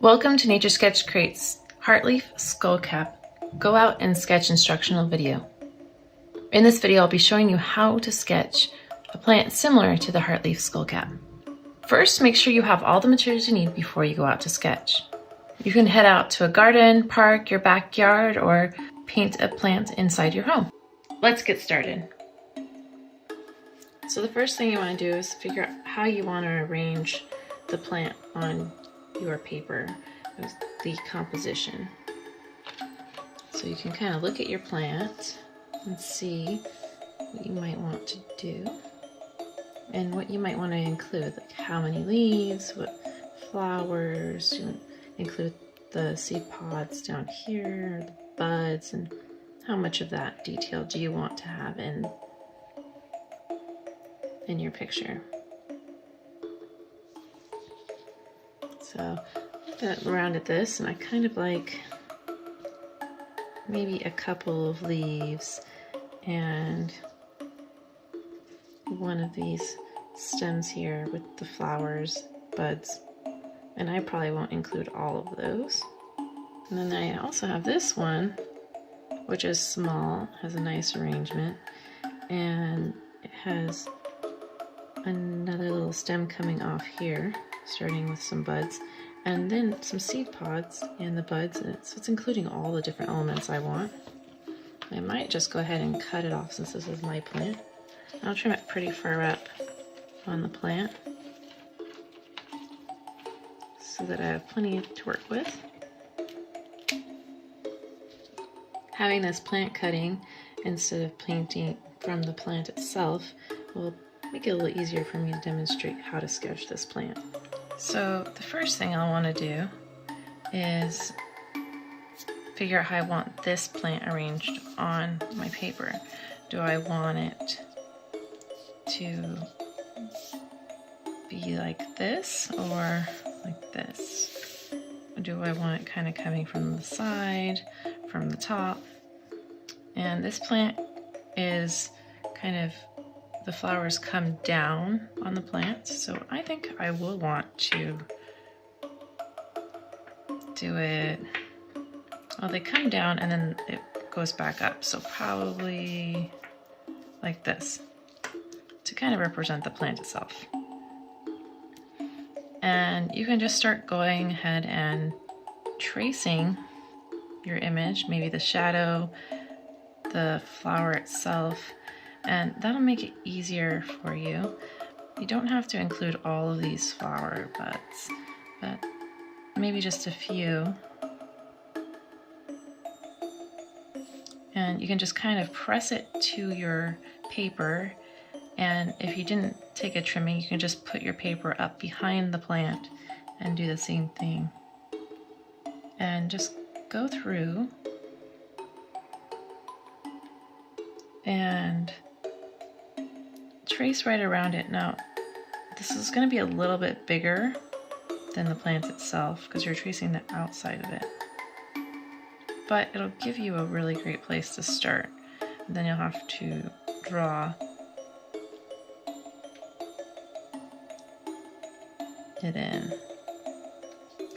Welcome to Nature Sketch Crate's Heartleaf Skullcap Go Out and Sketch instructional video. In this video, I'll be showing you how to sketch a plant similar to the Heartleaf Skullcap. First, make sure you have all the materials you need before you go out to sketch. You can head out to a garden, park, your backyard, or paint a plant inside your home. Let's get started. So the first thing you want to do is figure out how you want to arrange the plant on your paper, the composition. So you can kind of look at your plant and see what you might want to do and what you might want to include, like how many leaves, what flowers, you include the seed pods down here, the buds, and how much of that detail do you want to have in your picture. So I looked around at this and I kind of like maybe a couple of leaves and one of these stems here with the flowers, buds, and I probably won't include all of those. And then I also have this one, which is small, has a nice arrangement, and it has another little stem coming off here, starting with some buds, and then some seed pods and the buds, so it's including all the different elements I want. I might just go ahead and cut it off since this is my plant. I'll trim it pretty far up on the plant so that I have plenty to work with. Having this plant cutting instead of painting from the plant itself will make it a little easier for me to demonstrate how to sketch this plant. So the first thing I'll want to do is figure out how I want this plant arranged on my paper. Do I want it to be like this or like this? Or do I want it kind of coming from the side, from the top? And this plant is kind of, the flowers come down on the plant, so I think I will want to do it, well, they come down and then it goes back up, so probably like this to kind of represent the plant itself. And you can just start going ahead and tracing your image, maybe the shadow, the flower itself, and that'll make it easier for you. You don't have to include all of these flower buds, but maybe just a few. And you can just kind of press it to your paper, and if you didn't take a trimming, you can just put your paper up behind the plant and do the same thing. And just go through and trace right around it. Now, this is going to be a little bit bigger than the plant itself because you're tracing the outside of it. But it'll give you a really great place to start. And then you'll have to draw it in.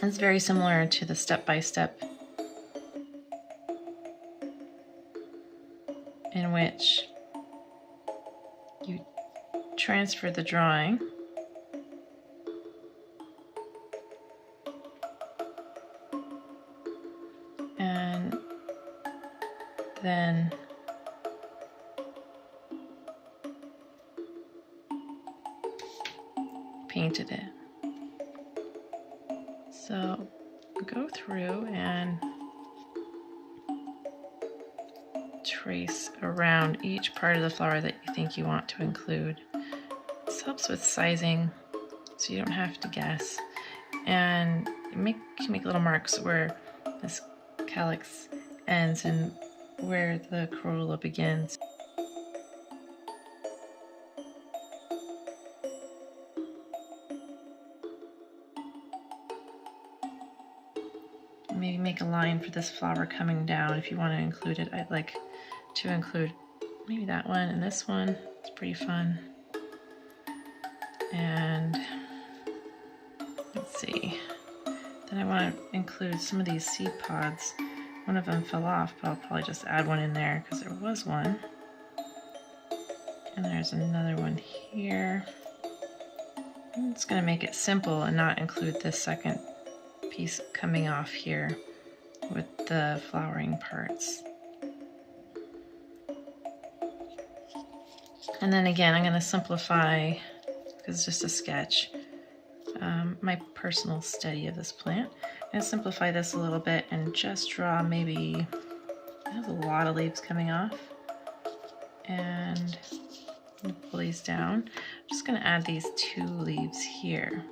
It's very similar to the step-by-step in which you transfer the drawing and then painted it. So go through and trace around each part of the flower that you think you want to include. This helps with sizing so you don't have to guess. And you can make little marks where this calyx ends and where the corolla begins. Maybe make a line for this flower coming down if you want to include it. I'd like to include maybe that one and this one. It's pretty fun. And let's see, Then I want to include some of these seed pods. One of them fell off, but I'll probably just add one in there because there was one. And there's another one here. I'm just going to make it simple and not include this second piece coming off here with the flowering parts. And then again, I'm going to simplify, because it's just a sketch, my personal study of this plant. I'm going to simplify this a little bit and just draw maybe, it has a lot of leaves coming off. And pull these down. I'm just going to add these 2 leaves here.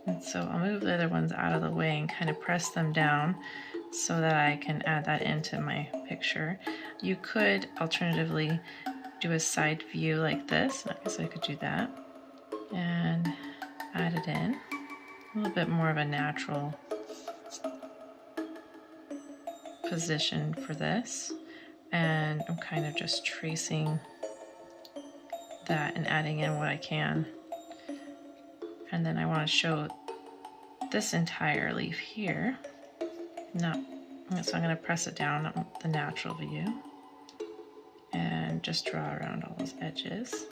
And so I'll move the other ones out of the way and kind of press them down so that I can add that into my picture. You could alternatively do a side view like this. I guess I could do that. And add it in. A little bit more of a natural position for this. And I'm kind of just tracing that and adding in what I can. And then I want to show this entire leaf here. So I'm going to press it down on the natural view and just draw around all those edges.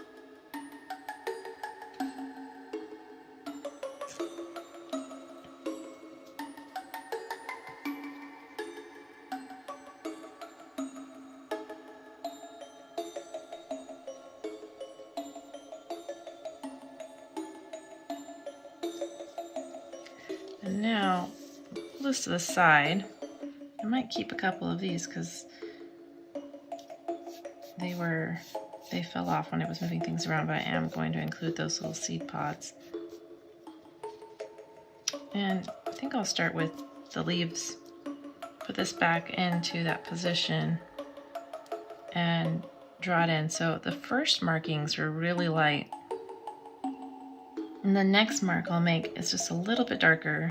And now, pull this to the side. I might keep a couple of these because they fell off when I was moving things around, but I am going to include those little seed pods. And I think I'll start with the leaves. Put this back into that position and draw it in. So the first markings were really light. And the next mark I'll make is just a little bit darker.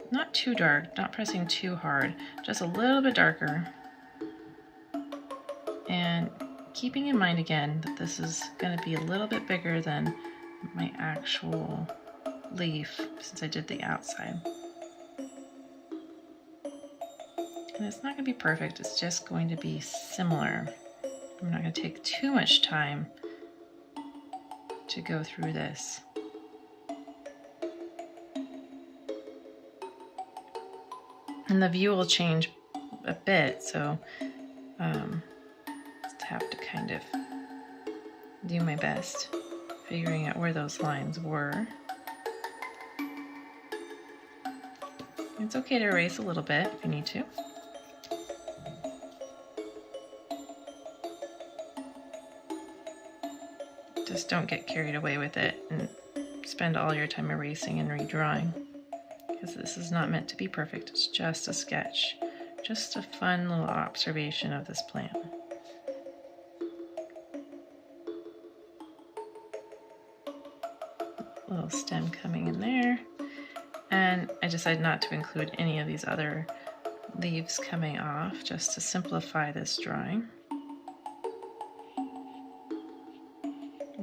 Not too dark, not pressing too hard, just a little bit darker. And keeping in mind again that this is going to be a little bit bigger than my actual leaf since I did the outside. And it's not going to be perfect, it's just going to be similar. I'm not going to take too much time to go through this. And the view will change a bit, so just have to kind of do my best figuring out where those lines were. It's okay to erase a little bit if you need to. Just don't get carried away with it and spend all your time erasing and redrawing, because this is not meant to be perfect. It's just a sketch, just a fun little observation of this plant. Little stem coming in there. And I decided not to include any of these other leaves coming off, just to simplify this drawing.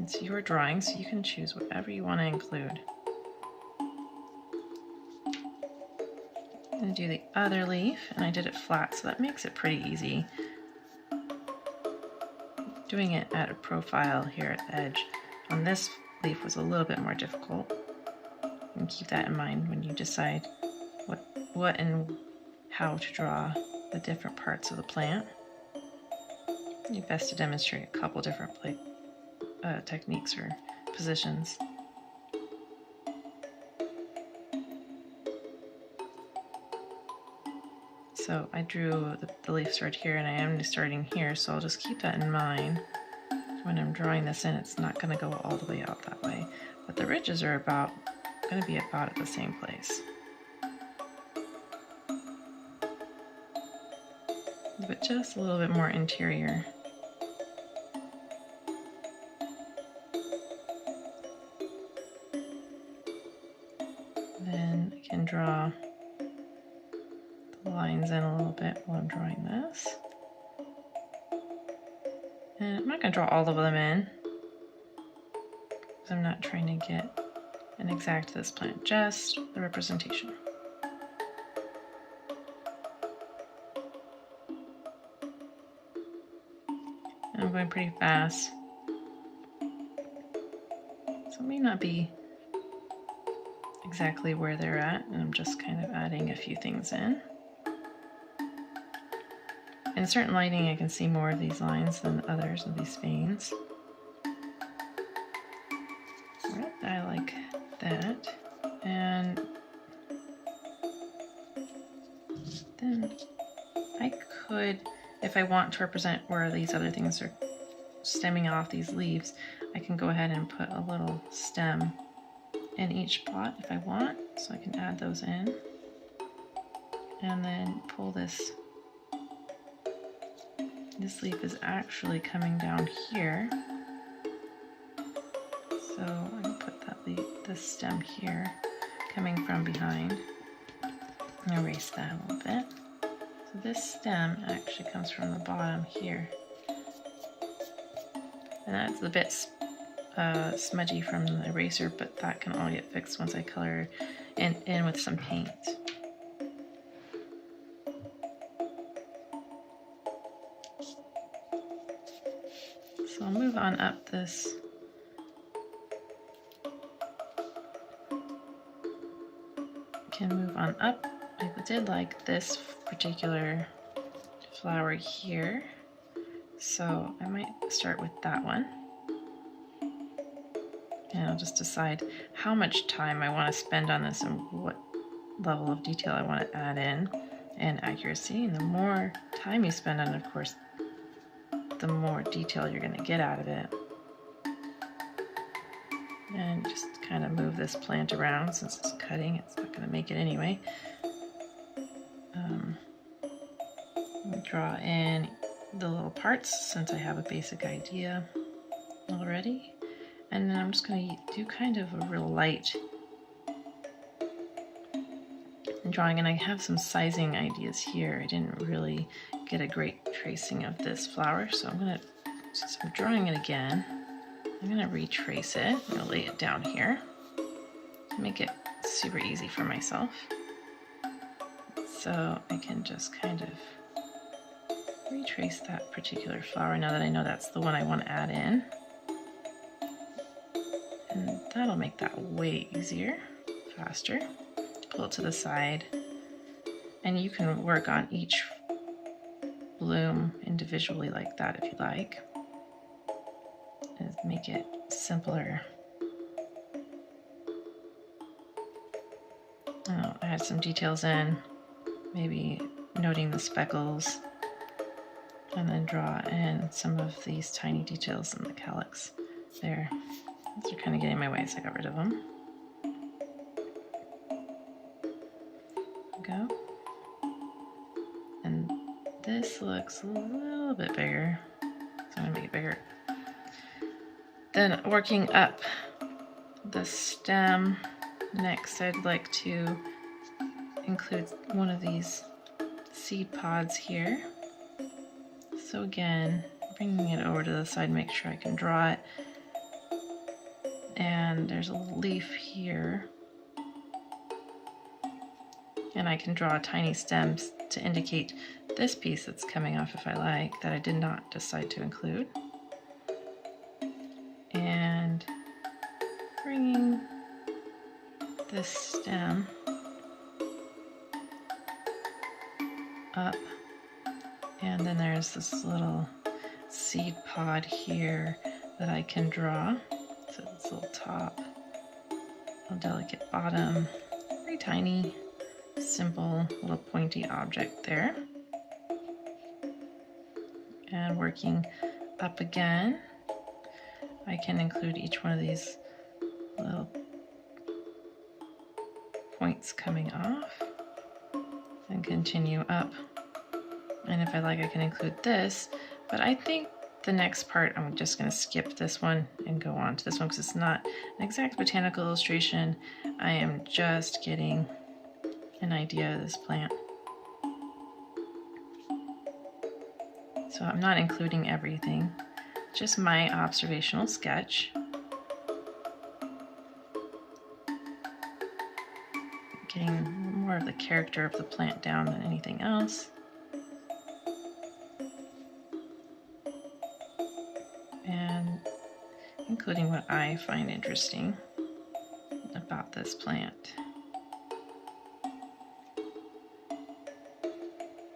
It's your drawing, so you can choose whatever you want to include. I'm going to do the other leaf, and I did it flat, so that makes it pretty easy. Doing it at a profile here at the edge on this leaf was a little bit more difficult. And keep that in mind when you decide what and how to draw the different parts of the plant. It's best to demonstrate a couple different techniques or positions. So I drew the leaves right here, and I am starting here, so I'll just keep that in mind. When I'm drawing this in, it's not going to go all the way out that way, but the ridges are going to be about at the same place. But just a little bit more interior. Then I can draw the lines in a little bit while I'm drawing this. And I'm not going to draw all of them in. because I'm not trying to get an exact this plant, just the representation. And I'm going pretty fast, so it may not be exactly where they're at, and I'm just kind of adding a few things in. In certain lighting I can see more of these lines than others of these veins. Right, I like that. And then I could, if I want to represent where these other things are stemming off these leaves, I can go ahead and put a little stem in each spot if I want, so I can add those in. And then pull this. This leaf is actually coming down here, so I can put that leaf, this stem here, coming from behind. And erase that a little bit. So this stem actually comes from the bottom here, and that's a bit smudgy from the eraser, but that can all get fixed once I color in with some paint. So I'll move on up this. Can move on up. I did like this particular flower here, so I might start with that one. And I'll just decide how much time I want to spend on this and what level of detail I want to add in and accuracy. And the more time you spend on it, of course, the more detail you're going to get out of it. And just kind of move this plant around since it's cutting. It's not going to make it anyway. Draw in the little parts since I have a basic idea already. And then I'm just going to do kind of a real light drawing, and I have some sizing ideas here. I didn't really get a great tracing of this flower, so I'm going to, since I'm drawing it again, I'm going to retrace it. I'm going to lay it down here to make it super easy for myself. So I can just kind of retrace that particular flower now that I know that's the one I want to add in. And that'll make that way easier, faster. Pull it to the side. And you can work on each bloom individually like that if you like. And make it simpler. I'll add some details in, maybe noting the speckles, and then draw in some of these tiny details in the calyx there. These are kind of getting in my way, so I got rid of them. Go. And this looks a little bit bigger, so I'm going to make it bigger. Then working up the stem, next I'd like to include one of these seed pods here. So again, bringing it over to the side, make sure I can draw it. And there's a leaf here. And I can draw tiny stems to indicate this piece that's coming off if I like, that I did not decide to include. And bringing this stem up. And then there's this little seed pod here that I can draw. So this little top, a delicate bottom, very tiny, simple little pointy object there. And working up again, I can include each one of these little points coming off and continue up. And if I like, I can include this, but I think the next part, I'm just going to skip this one and go on to this one because it's not an exact botanical illustration. I am just getting an idea of this plant. So I'm not including everything, just my observational sketch. getting more of the character of the plant down than anything else. And including what I find interesting about this plant.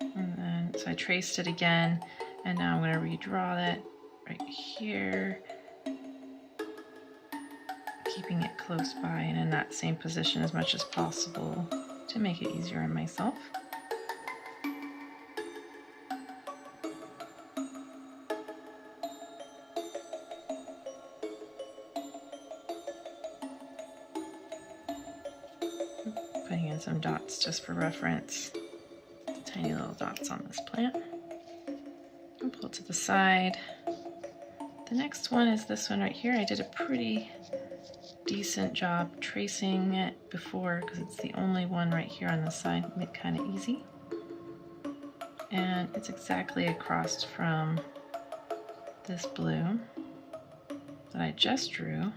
And then, so I traced it again, and now I'm going to redraw that right here, keeping it close by and in that same position as much as possible to make it easier on myself. Putting in some dots just for reference. Tiny little dots on this plant. And pull it to the side. The next one is this one right here. I did a pretty decent job tracing it before because it's the only one right here on the side. Made it kind of easy. And it's exactly across from this blue that I just drew.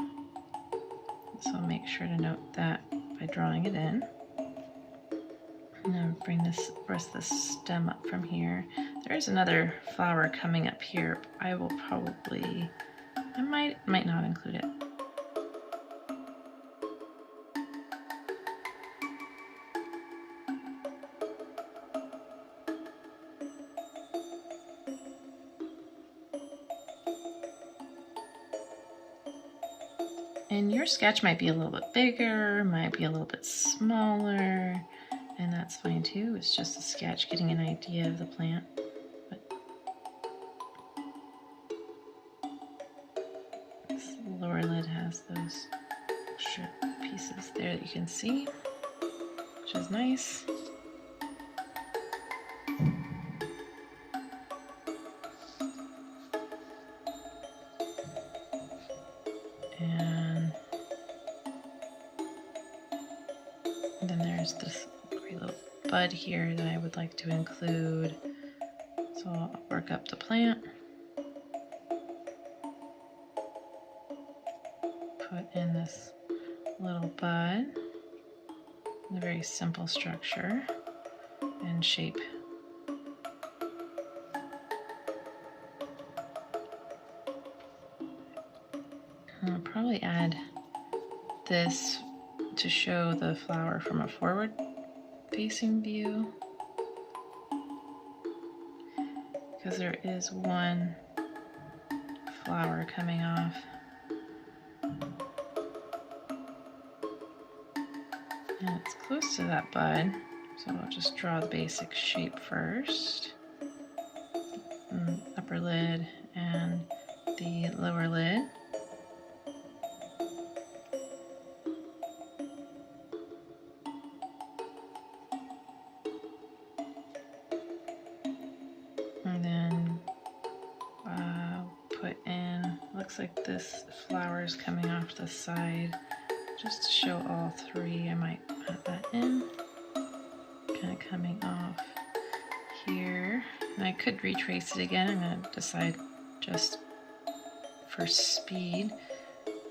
So I'll make sure to note that by drawing it in. And then press this stem up from here. There's another flower coming up here. I might not include it. And your sketch might be a little bit bigger, might be a little bit smaller, and that's fine too. It's just a sketch, getting an idea of the plant. But this lower lid has those extra pieces there that you can see, which is nice. And then there's this great little bud here that I would like to include. So I'll work up the plant, put in this little bud, a very simple structure and shape. I'll probably add this to show the flower from a forward-facing view, because there is one flower coming off. And it's close to that bud, so I'll just draw the basic shape first. Upper lid and the lower lid. And then put in, looks like this flower is coming off the side. Just to show all three, I might add that in. Kind of coming off here. And I could retrace it again. I'm going to decide just for speed,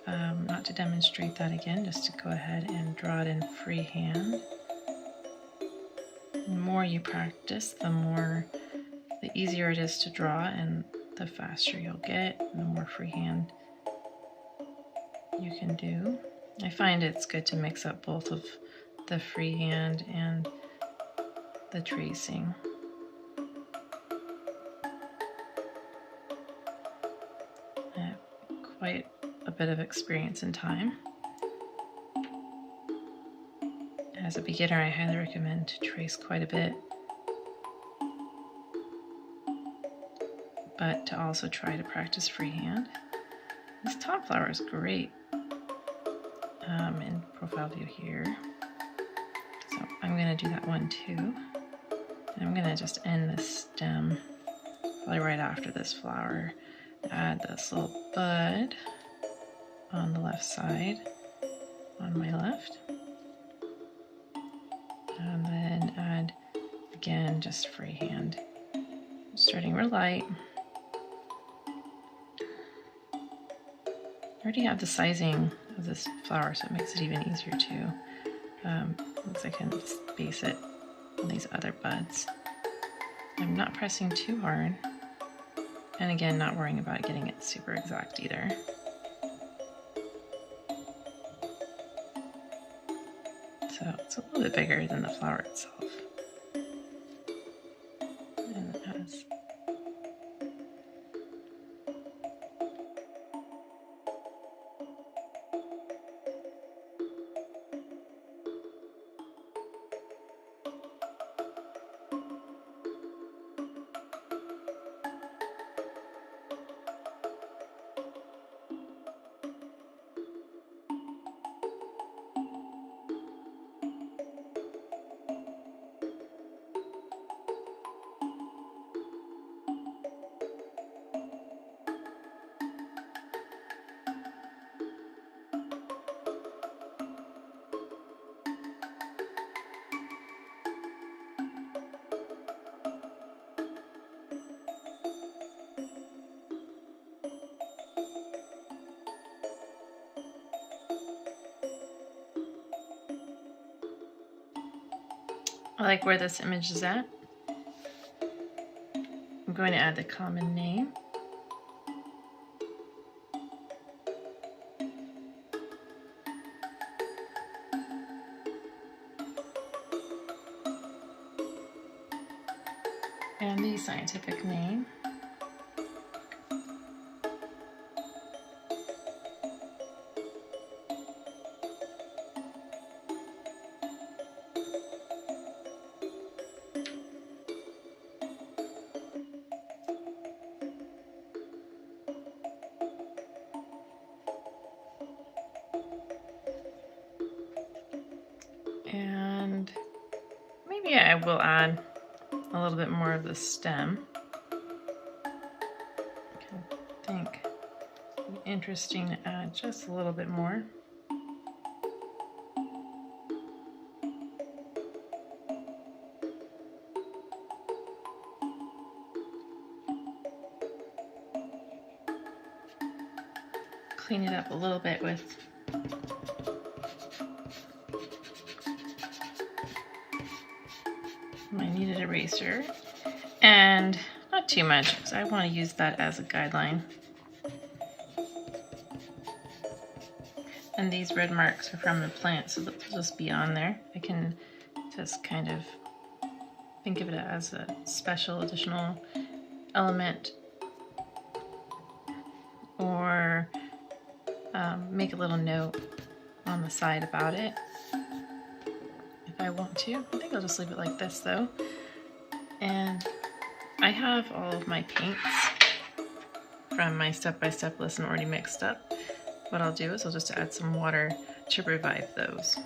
not to demonstrate that again, just to go ahead and draw it in freehand. The more you practice, the easier it is to draw, and the faster you'll get, and the more freehand you can do. I find it's good to mix up both of the freehand and the tracing. I have quite a bit of experience and time. As a beginner, I highly recommend to trace quite a bit, but to also try to practice freehand. This top flower is great in profile view here. So I'm going to do that one too. And I'm going to just end this stem probably right after this flower. Add this little bud on the left side, on my left. And then add, again, just freehand. Starting real light. I already have the sizing of this flower, so it makes it even easier to Since I can space it on these other buds. I'm not pressing too hard. And again, not worrying about getting it super exact either. So it's a little bit bigger than the flower itself. And it has I like where this image is at. I'm going to add the common name. And the scientific name. And maybe I will add a little bit more of the stem. I think it'd be interesting to add just a little bit more. Clean it up a little bit with my kneaded eraser, and not too much because I want to use that as a guideline. And these red marks are from the plant, so they'll just be on there. I can just kind of think of it as a special additional element, or make a little note on the side about it if I want to. I think I'll just leave it like this though. And I have all of my paints from my step-by-step lesson already mixed up. What I'll do is I'll just add some water to revive those.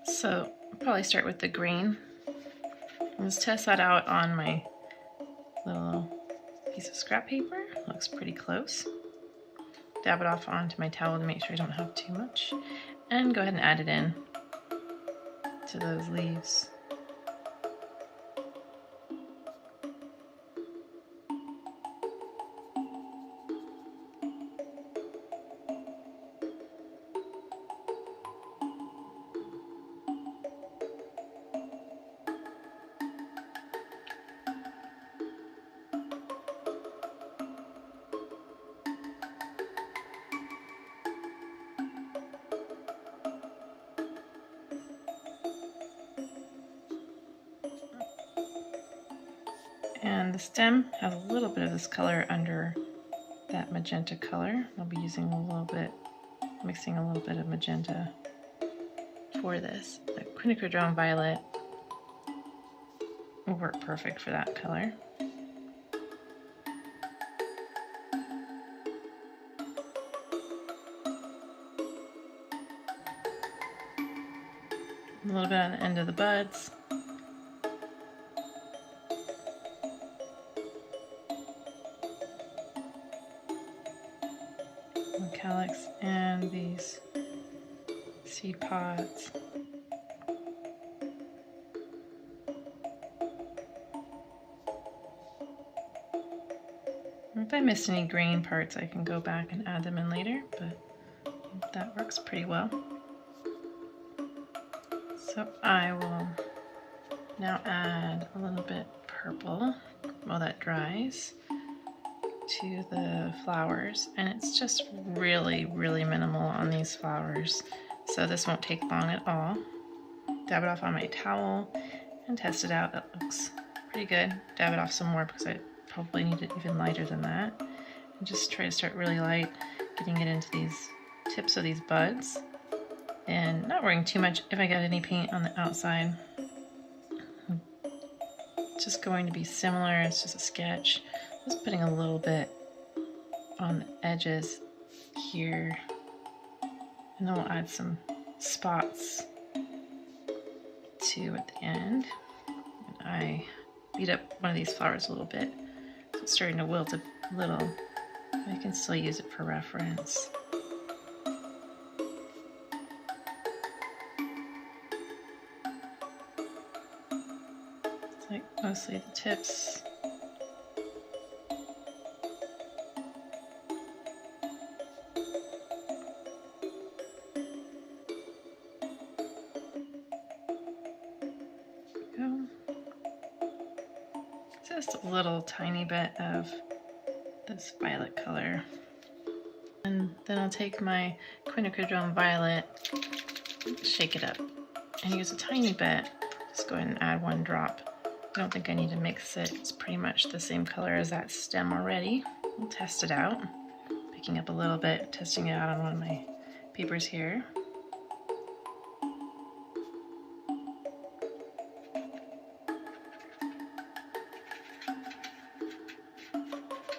So I'll probably start with the green. I'll just test that out on my little piece of scrap paper. Looks pretty close. Dab it off onto my towel to make sure I don't have too much. And go ahead and add it in to those leaves. And the stem has a little bit of this color under that magenta color. I'll be using a little bit, mixing a little bit of magenta for this. The quinacridone violet will work perfect for that color. A little bit on the end of the buds. Calyx and these seed pods. If I missed any green parts, I can go back and add them in later, but that works pretty well. So I will now add a little bit purple while that dries to the flowers, and it's just really minimal on these flowers, so this won't take long at all. Dab it off on my towel and test it out. That looks pretty good. Dab it off some more because I probably need it even lighter than that. And just try to start really light, getting it into these tips of these buds, and not worrying too much if I got any paint on the outside. It's just going to be similar. It's just a sketch. Just putting a little bit on the edges here, and then we'll add some spots too at the end. And I beat up one of these flowers a little bit, so it's starting to wilt a little. I can still use it for reference. It's like mostly the tips. Just a little tiny bit of this violet color. And then I'll take my quinacridone violet, shake it up, and use a tiny bit. Just go ahead and add one drop. I don't think I need to mix it. It's pretty much the same color as that stem already. We'll test it out. Picking up a little bit, testing it out on one of my papers here.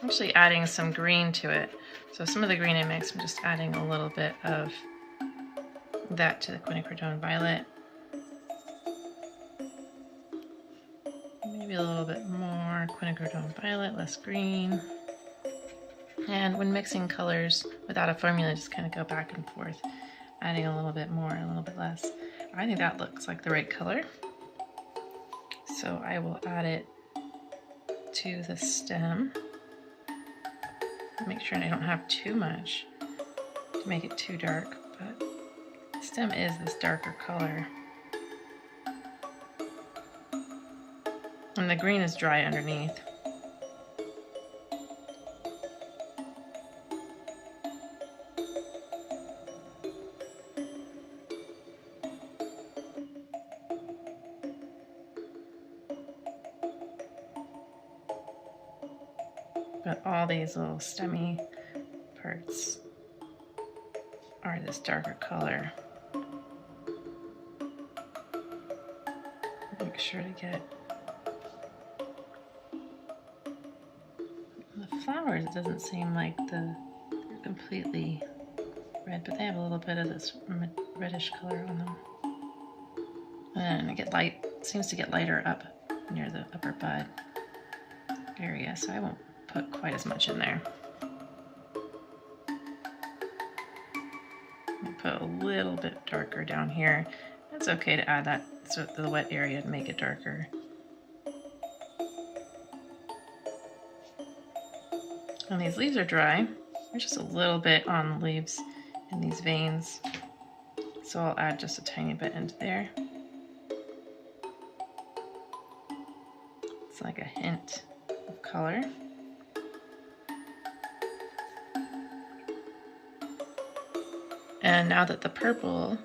I'm actually adding some green to it. So some of the green I mixed, I'm just adding a little bit of that to the quinacridone violet. Maybe a little bit more quinacridone violet, less green. And when mixing colors without a formula, just kind of go back and forth, adding a little bit more, a little bit less. I think that looks like the right color. So I will add it to the stem. Make sure I don't have too much to make it too dark, but the stem is this darker color. And the green is dry underneath. But all these little stemmy parts are this darker color. Make sure to get the flowers. It doesn't seem like they're completely red, but they have a little bit of this reddish color on them. And it seems to get lighter up near the upper bud area, so I won't put quite as much in there. I'll put a little bit darker down here. It's okay to add that so the wet area to make it darker. And these leaves are dry. There's just a little bit on the leaves in these veins, so I'll add just a tiny bit into there. It's like a hint of color. And now that the purple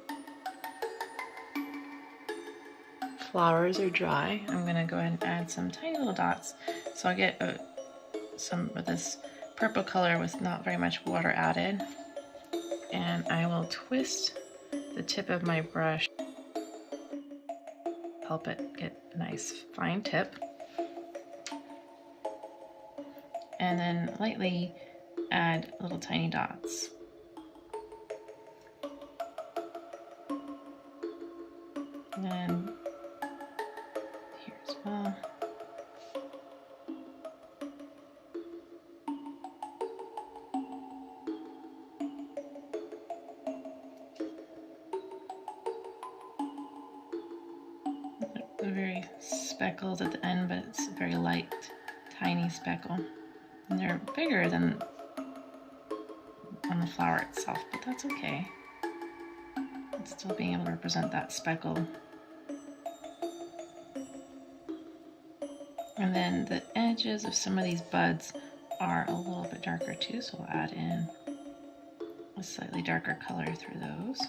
flowers are dry, I'm going to go ahead and add some tiny little dots. So I'll get some of this purple color with not very much water added. And I will twist the tip of my brush, help it get a nice fine tip. And then lightly add little tiny dots. And then here as well. Very speckled at the end, but it's a very light, tiny speckle. And they're bigger than on the flower itself, but that's okay. It's still being able to represent that speckle. And then the edges of some of these buds are a little bit darker too, so we'll add in a slightly darker color through those.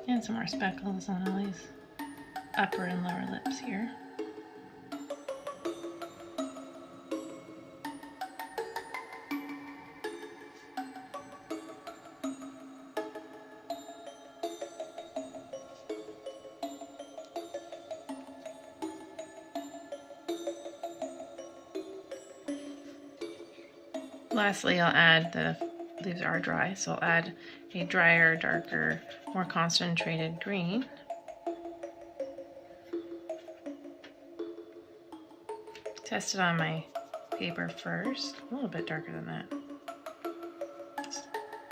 And some more speckles on all these upper and lower lips here. Lastly, I'll add the leaves are dry, so I'll add a drier, darker, more concentrated green. Test it on my paper first. A little bit darker than that.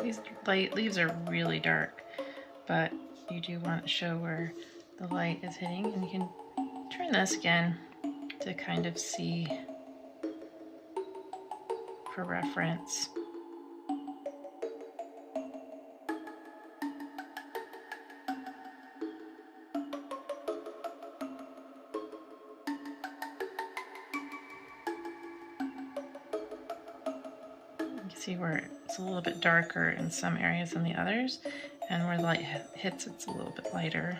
These light leaves are really dark, but you do want to show where the light is hitting, and you can turn this again to kind of see for reference. You can see where it's a little bit darker in some areas than the others, and where the light hits, it's a little bit lighter.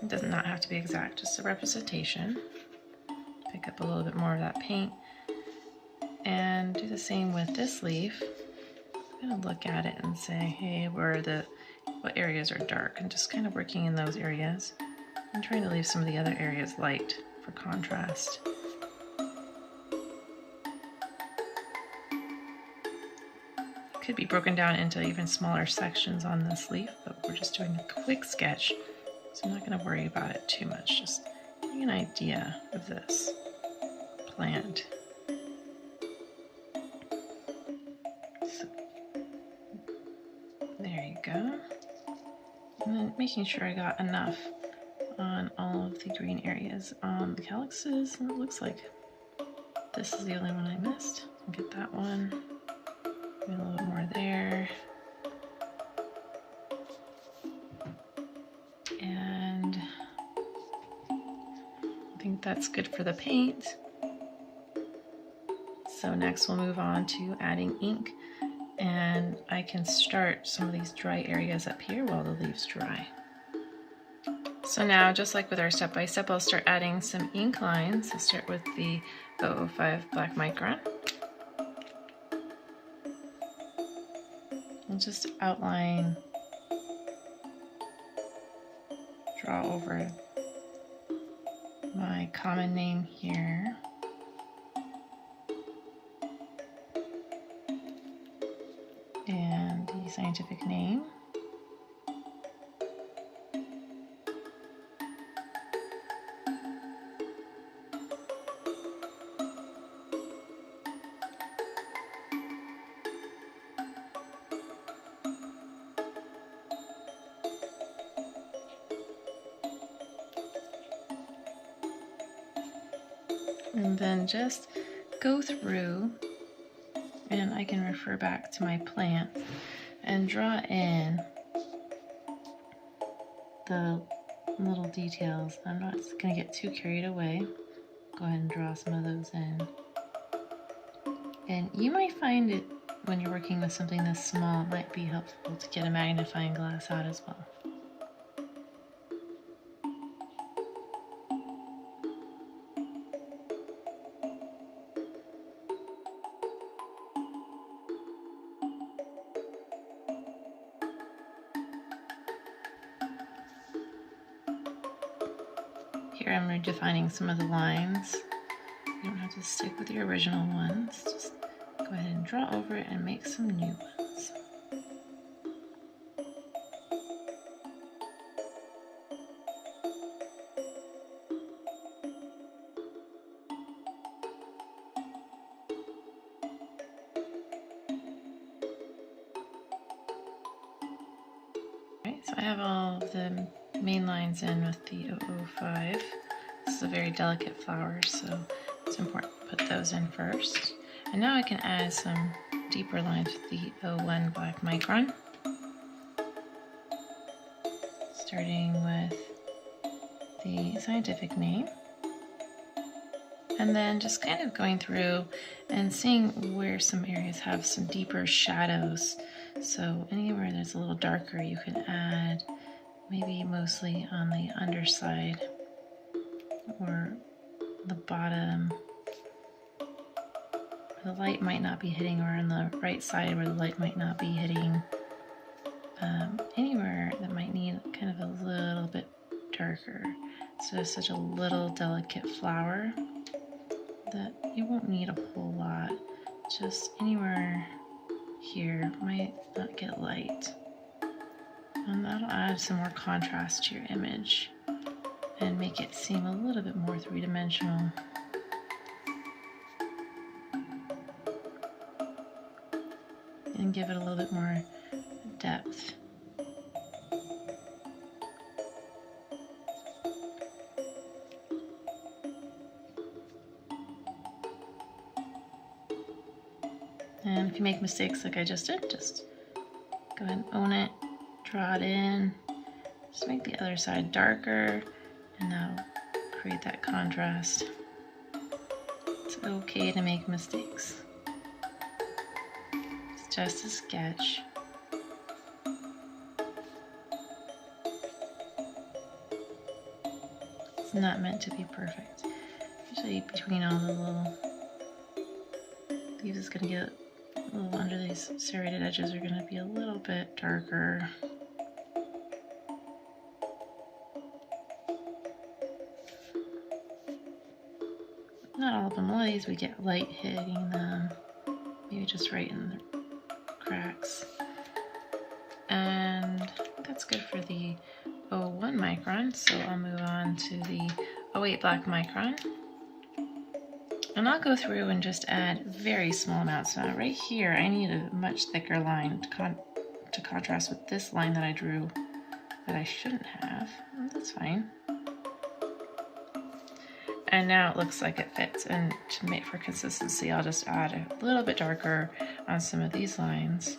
It does not have to be exact, just a representation. Pick up a little bit more of that paint, and do the same with this leaf. I'm gonna look at it and say, hey, what areas are dark, and just kind of working in those areas. I'm trying to leave some of the other areas light for contrast. It could be broken down into even smaller sections on this leaf, but we're just doing a quick sketch, so I'm not going to worry about it too much. Just getting an idea of this plant. So, there you go. And then making sure I got enough on all of the green areas on the calyxes, and it looks like this is the only one I missed. I'll get that one. Maybe a little bit more there. And I think that's good for the paint. So next we'll move on to adding ink, and I can start some of these dry areas up here while the leaves dry. So now, just like with our step-by-step, I'll start adding some ink lines. I'll start with the 005 Black Micron. And just outline, draw over my common name here. And the scientific name. And then just go through, and I can refer back to my plant and draw in the little details. I'm not going to get too carried away. Go ahead and draw some of those in. And you might find it when you're working with something this small, it might be helpful to get a magnifying glass out as well. Here I'm redefining some of the lines. You don't have to stick with your original ones. Just go ahead and draw over it and make some new ones. Alright, so I have all of the main lines in with the 005. This is a very delicate flower, so it's important to put those in first. And now I can add some deeper lines with the 01 black micron. Starting with the scientific name. And then just kind of going through and seeing where some areas have some deeper shadows. So anywhere that's a little darker, you can add maybe mostly on the underside or the bottom. The light might not be hitting, or on the right side where the light might not be hitting. Anywhere that might need kind of a little bit darker. So it's such a little delicate flower that you won't need a whole lot. Just anywhere here might not get light. And that'll add some more contrast to your image and make it seem a little bit more three-dimensional. And give it a little bit more depth. And if you make mistakes like I just did, just go ahead and own it, draw it in, just make the other side darker, and that'll create that contrast. It's okay to make mistakes. It's just a sketch. It's not meant to be perfect. Usually between all the little leaves, it's going to get a little under these serrated edges are going to be a little bit darker. Not all of them. A lot of these we get light hitting them, maybe just right in the cracks. And that's good for the 01 micron, so I'll move on to the 08 black micron. And I'll go through and just add very small amounts. Now right here I need a much thicker line to contrast with this line that I drew that I shouldn't have. Well, that's fine. And now it looks like it fits, and to make for consistency I'll just add a little bit darker on some of these lines.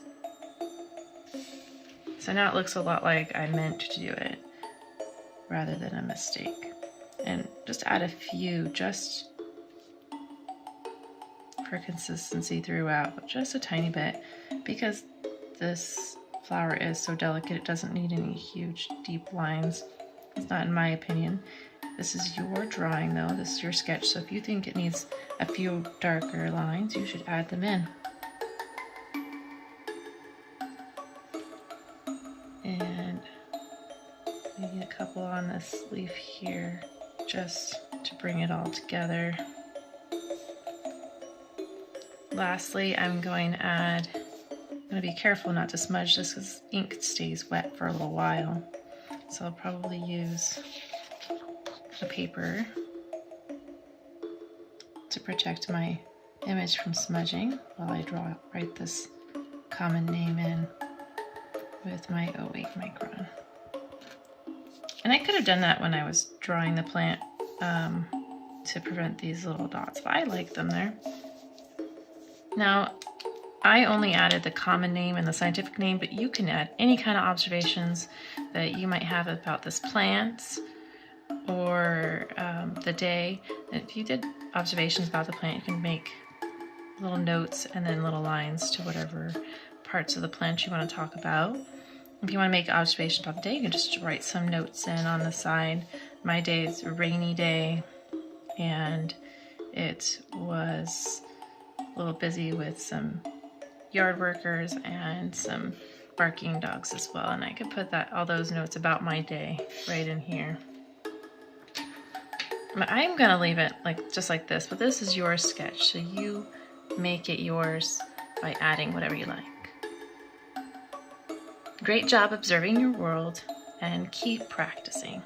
So now it looks a lot like I meant to do it rather than a mistake. And just add a few just for consistency throughout, just a tiny bit, because this flower is so delicate it doesn't need any huge deep lines. It's not in my opinion. This is your drawing though, this is your sketch, so if you think it needs a few darker lines, you should add them in. And maybe a couple on this leaf here, just to bring it all together. Lastly, I'm going to be careful not to smudge this because ink stays wet for a little while. So I'll probably use a paper to protect my image from smudging while I write this common name in with my 08 micron. And I could have done that when I was drawing the plant to prevent these little dots, but I like them there. Now, I only added the common name and the scientific name, but you can add any kind of observations that you might have about this plant or the day. And if you did observations about the plant, you can make little notes and then little lines to whatever parts of the plant you want to talk about. If you want to make observations about the day, you can just write some notes in on the side. My day is a rainy day, and it was a little busy with some yard workers and some barking dogs as well, and I could put all those notes about my day right in here. But I'm gonna leave it just like this, but this is your sketch, so you make it yours by adding whatever you like. Great job observing your world, and keep practicing.